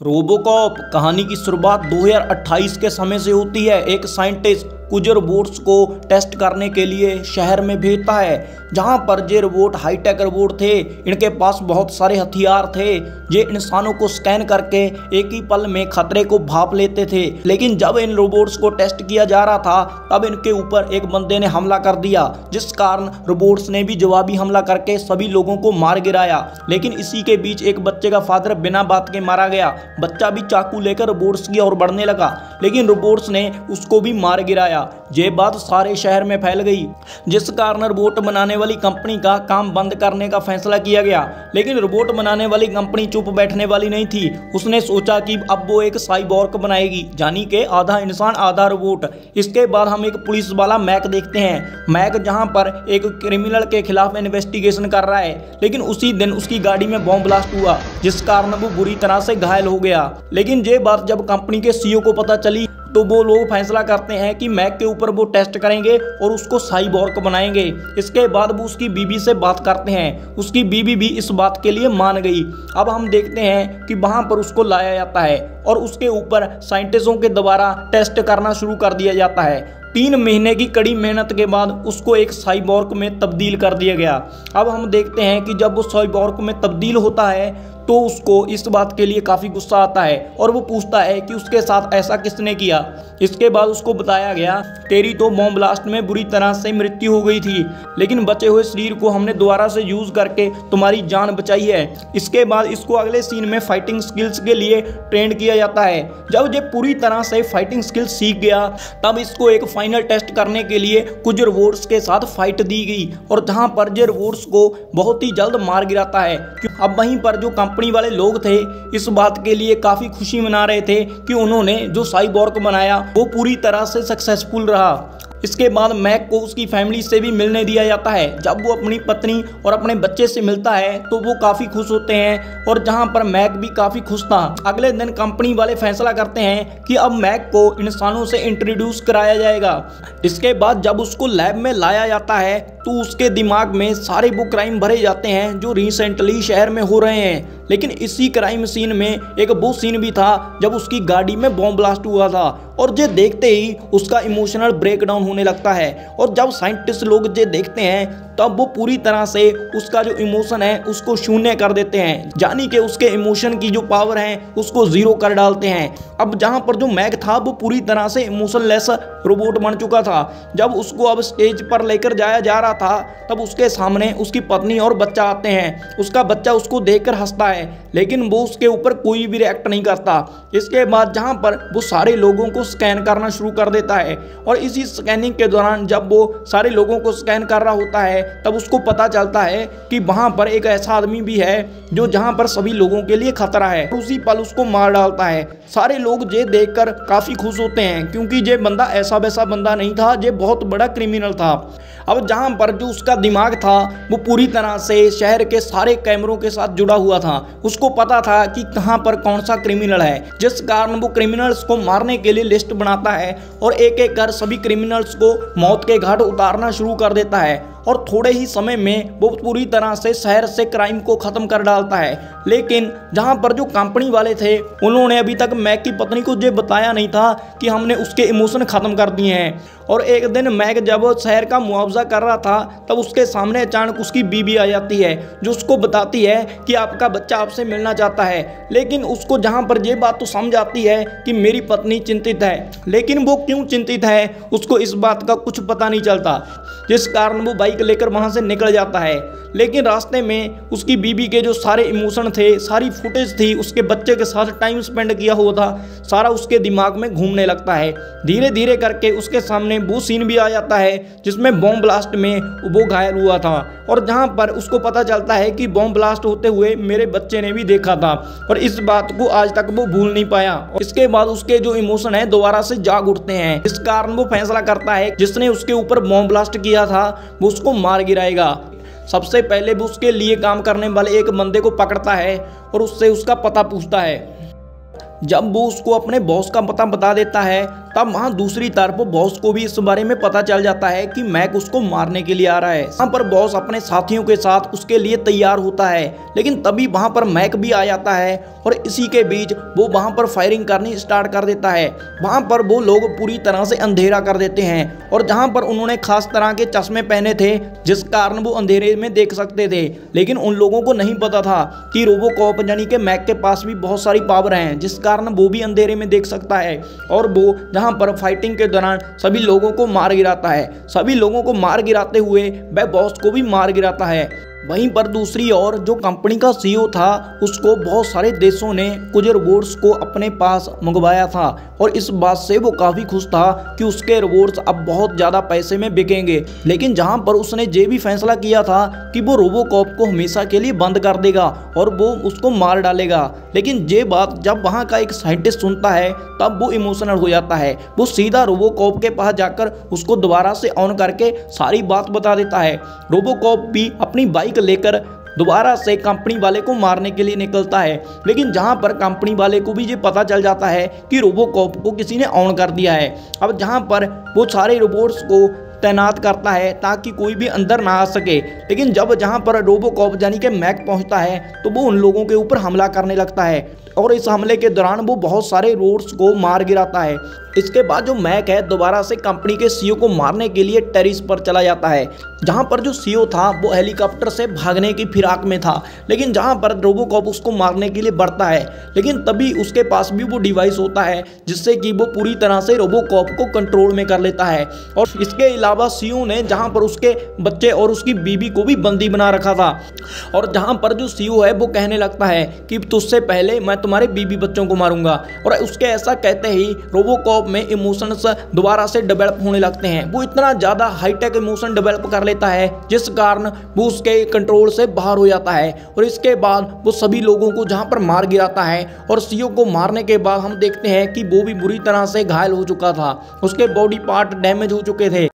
RoboCop कहानी की शुरुआत 2028 के समय से होती है। एक साइंटिस्ट कुछ रोबोट्स को टेस्ट करने के लिए शहर में भेजता है, जहां पर ये रोबोट हाईटेक रोबोट थे। इनके पास बहुत सारे हथियार थे। ये इंसानों को स्कैन करके एक ही पल में खतरे को भांप लेते थे। लेकिन जब इन रोबोट्स को टेस्ट किया जा रहा था, तब इनके ऊपर एक बंदे ने हमला कर दिया, जिस कारण रोबोट्स ने भी जवाबी हमला करके सभी लोगों को मार गिराया। लेकिन इसी के बीच एक बच्चे का फादर बिना बात के मारा गया। बच्चा भी चाकू लेकर रोबोट्स की ओर बढ़ने लगा, लेकिन रोबोट्स ने उसको भी मार गिराया। ये बात सारे शहर में फैल गई, जिस कारण रोबोट बनाने वाली कंपनी का काम बंद करने का फैसला किया गया। लेकिन रोबोट बनाने वाली कंपनी चुप बैठने वाली नहीं थी। उसने सोचा कि अब वो एक साइबोर्ग बनाएगी, यानी कि आधा इंसान आधा रोबोट। इसके बाद हम एक पुलिस वाला मैक देखते हैं। मैक जहां पर एक क्रिमिनल के खिलाफ इन्वेस्टिगेशन कर रहा है, लेकिन उसी दिन उसकी गाड़ी में बॉम्ब ब्लास्ट हुआ, जिस कारण वो बुरी तरह से घायल हो गया। लेकिन ये बात जब कंपनी के सीईओ को पता चली, तो वो लोग फैसला करते हैं कि मैक के ऊपर वो टेस्ट करेंगे और उसको साइबोर्ग बनाएंगे। इसके बाद वो उसकी बीवी से बात करते हैं। उसकी बीवी भी इस बात के लिए मान गई। अब हम देखते हैं कि वहां पर उसको लाया जाता है और उसके ऊपर साइंटिस्टों के द्वारा टेस्ट करना शुरू कर दिया जाता है। 3 महीने की कड़ी मेहनत के बाद उसको एक साइबोर्ग में तब्दील कर दिया गया। अब हम देखते हैं कि जब वो साइबोर्ग में तब्दील होता है, तो उसको इस बात के लिए काफ़ी गुस्सा आता है और वो पूछता है कि उसके साथ ऐसा किसने किया। इसके बाद उसको बताया गया, तेरी तो बॉम्ब ब्लास्ट में बुरी तरह से मृत्यु हो गई थी, लेकिन बचे हुए शरीर को हमने दोबारा से यूज़ करके तुम्हारी जान बचाई है। इसके बाद इसको अगले सीन में फाइटिंग स्किल्स के लिए ट्रेन किया जाता है। जब ये पूरी तरह से फाइटिंग स्किल्स सीख गया, तब इसको एक फाइनल टेस्ट करने के लिए कुछ रोबोट्स के साथ फाइट दी गई, और जहाँ पर ये रोबोट्स को बहुत ही जल्द मार गिराता है। अब वहीं पर जो कंपनी वाले लोग थे, इस बात के लिए काफी खुशी मना रहे थे कि उन्होंने जो साइबोर्ग बनाया वो पूरी तरह से सक्सेसफुल रहा। इसके बाद मैक को उसकी फैमिली से भी मिलने दिया जाता है। जब वो अपनी पत्नी और अपने बच्चे से मिलता है, तो वो काफ़ी खुश होते हैं, और जहां पर मैक भी काफ़ी खुश था। अगले दिन कंपनी वाले फैसला करते हैं कि अब मैक को इंसानों से इंट्रोड्यूस कराया जाएगा। इसके बाद जब उसको लैब में लाया जाता है, तो उसके दिमाग में सारे वो क्राइम भरे जाते हैं जो रिसेंटली शहर में हो रहे हैं। लेकिन इसी क्राइम सीन में एक वो सीन भी था जब उसकी गाड़ी में बॉम्ब ब्लास्ट हुआ था, और ये देखते ही उसका इमोशनल ब्रेकडाउन होने लगता है। और जब साइंटिस्ट लोग ये देखते हैं, तब वो पूरी तरह से उसका जो इमोशन है उसको शून्य कर देते हैं, यानी कि उसके इमोशन की जो पावर है उसको जीरो कर डालते हैं। अब जहां पर जो मैक था वो पूरी तरह से इमोशनलेस रोबोट बन चुका था। जब उसको अब स्टेज पर लेकर जाया जा रहा था, तब उसके सामने उसकी पत्नी और बच्चा आते हैं। उसका बच्चा उसको देखकर हंसता है, लेकिन वो उसके ऊपर कोई भी रिएक्ट नहीं करता। इसके बाद जहां पर वो सारे लोगों को स्कैन करना शुरू कर देता है, और इसी स्कैनिंग के दौरान जब वो सारे लोगों को स्कैन कर रहा होता है, तब उसको पता चलता है कि वहां पर एक ऐसा आदमी भी है जो जहां पर सभी लोगों के लिए खतरा है। उसी पल उसको मार डालता है। सारे लोग ये देखकर काफी खुश होते हैं, क्योंकि ये बंदा ऐसा वैसा बंदा नहीं था, ये बहुत बड़ा क्रिमिनल था। अब जहां पर जो उसका दिमाग था वो पूरी तरह से शहर के सारे कैमरों के साथ जुड़ा हुआ था। उसको पता था कि कहां पर कौन सा क्रिमिनल है, जिस कारण वो क्रिमिनल्स को मारने के लिए लिस्ट बनाता है और एक एक कर सभी क्रिमिनल्स को मौत के घाट उतारना शुरू कर देता है। और थोड़े ही समय में वो पूरी तरह से शहर से क्राइम को खत्म कर डालता है। लेकिन जहां पर जो कंपनी वाले थे, उन्होंने अभी तक मैक की पत्नी को ये बताया नहीं था कि हमने उसके इमोशन खत्म कर दिए हैं। और एक दिन मैक जब शहर का मुआवजा कर रहा था, तब उसके सामने अचानक उसकी बीवी आ जाती है, जो उसको बताती है कि आपका बच्चा आपसे मिलना चाहता है। लेकिन उसको जहां पर ये बात तो समझ आती है कि मेरी पत्नी चिंतित है, लेकिन वो क्यों चिंतित है उसको इस बात का कुछ पता नहीं चलता, जिस कारण वो बाइक लेकर वहां से निकल जाता है। लेकिन रास्ते में उसकी बीवी के जो सारे इमोशन थे, सारी फुटेज थी, उसके बच्चे के साथ टाइम स्पेंड किया हुआ था, सारा उसके दिमाग में घूमने लगता है। धीरे धीरे करके उसके सामने वो सीन भी आ जाता है जिसमें बॉम्ब ब्लास्ट में वो घायल हुआ था, और जहां पर उसको पता चलता है कि बॉम्ब ब्लास्ट होते हुए मेरे बच्चे ने भी देखा था, और इस बात को आज तक वो भूल नहीं पाया। और इसके बाद उसके जो इमोशन है दोबारा से जाग उठते हैं। इस कारण वो फैसला करता है जिसने उसके ऊपर बॉम्ब ब्लास्ट किया था वो उसको मार गिराएगा। सबसे पहले वो उसके लिए काम करने वाले एक बंदे को पकड़ता है और उससे उसका पता पूछता है। जब वो उसको अपने बॉस का पता बता देता है, तब वहाँ दूसरी तरफ बॉस को भी इस बारे में पता चल जाता है कि मैक उसको मारने के लिए आ रहा है। वहाँ पर बॉस अपने साथियों के साथ उसके लिए तैयार होता है, लेकिन तभी वहाँ पर मैक भी आ जाता है और इसी के बीच वो वहाँ पर फायरिंग करनी स्टार्ट कर देता है। वहाँ पर वो लोग पूरी तरह से अंधेरा कर देते हैं और जहाँ पर उन्होंने खास तरह के चश्मे पहने थे जिस कारण वो अंधेरे में देख सकते थे, लेकिन उन लोगों को नहीं पता था कि रोबोकॉप यानी कि मैक के पास भी बहुत सारी पावर हैं जिस कारण वो भी अंधेरे में देख सकता है और वो जहाँ पर फाइटिंग के दौरान सभी लोगों को मार गिराता है। सभी लोगों को मार गिराते हुए वह बॉस को भी मार गिराता है। वहीं पर दूसरी ओर जो कंपनी का सीईओ था उसको बहुत सारे देशों ने कुछ रोबोट्स को अपने पास मंगवाया था और इस बात से वो काफ़ी खुश था कि उसके रोबोट्स अब बहुत ज़्यादा पैसे में बिकेंगे। लेकिन जहां पर उसने ये भी फैसला किया था कि वो रोबोकॉप को हमेशा के लिए बंद कर देगा और वो उसको मार डालेगा, लेकिन ये बात जब वहाँ का एक साइंटिस्ट सुनता है तब वो इमोशनल हो जाता है। वो सीधा रोबोकॉप के पास जाकर उसको दोबारा से ऑन करके सारी बात बता देता है। रोबोकॉप भी अपनी बाइक लेकर दोबारा से कंपनी वाले को मारने के लिए निकलता है, लेकिन जहां पर कंपनी वाले को भी ये पता चल जाता है कि रोबोकॉप को किसी ने ऑन कर दिया है। अब जहां पर वो सारे रोबोट्स को तैनात करता है ताकि कोई भी अंदर ना आ सके, लेकिन जब जहां पर रोबोकॉप यानी कि मैक पहुंचता है तो वो उन लोगों के ऊपर हमला करने लगता है और इस हमले के दौरान वो बहुत सारे रोबोट्स को मार गिराता है। इसके बाद जो मैक है दोबारा से कंपनी के सीईओ को मारने के लिए टेरिस पर चला जाता है, जहां पर जो सीईओ था वो हेलीकॉप्टर से भागने की फिराक में था, लेकिन जहां पर रोबोकॉप उसको मारने के लिए बढ़ता है, लेकिन तभी उसके पास भी वो डिवाइस होता है जिससे कि वो पूरी तरह से रोबोकॉप को कंट्रोल में कर लेता है। और इसके अलावा सीईओ ने जहां पर उसके बच्चे और उसकी बीबी को भी बंदी बना रखा था और जहां पर जो सीईओ है वो कहने लगता है कि तुझसे पहले मैं तुम्हारे बीबी बच्चों को मारूंगा, और उसके ऐसा कहते ही रोबोकॉप में इमोशंस दोबारा से डेवलप होने लगते हैं। वो इतना ज़्यादा हाईटेक इमोशन डेवलप कर लेता है जिस कारण वो उसके कंट्रोल से बाहर हो जाता है और इसके बाद वो सभी लोगों को जहां पर मार गिराता है। और सीईओ को मारने के बाद हम देखते हैं कि वो भी बुरी तरह से घायल हो चुका था, उसके बॉडी पार्ट डैमेज हो चुके थे।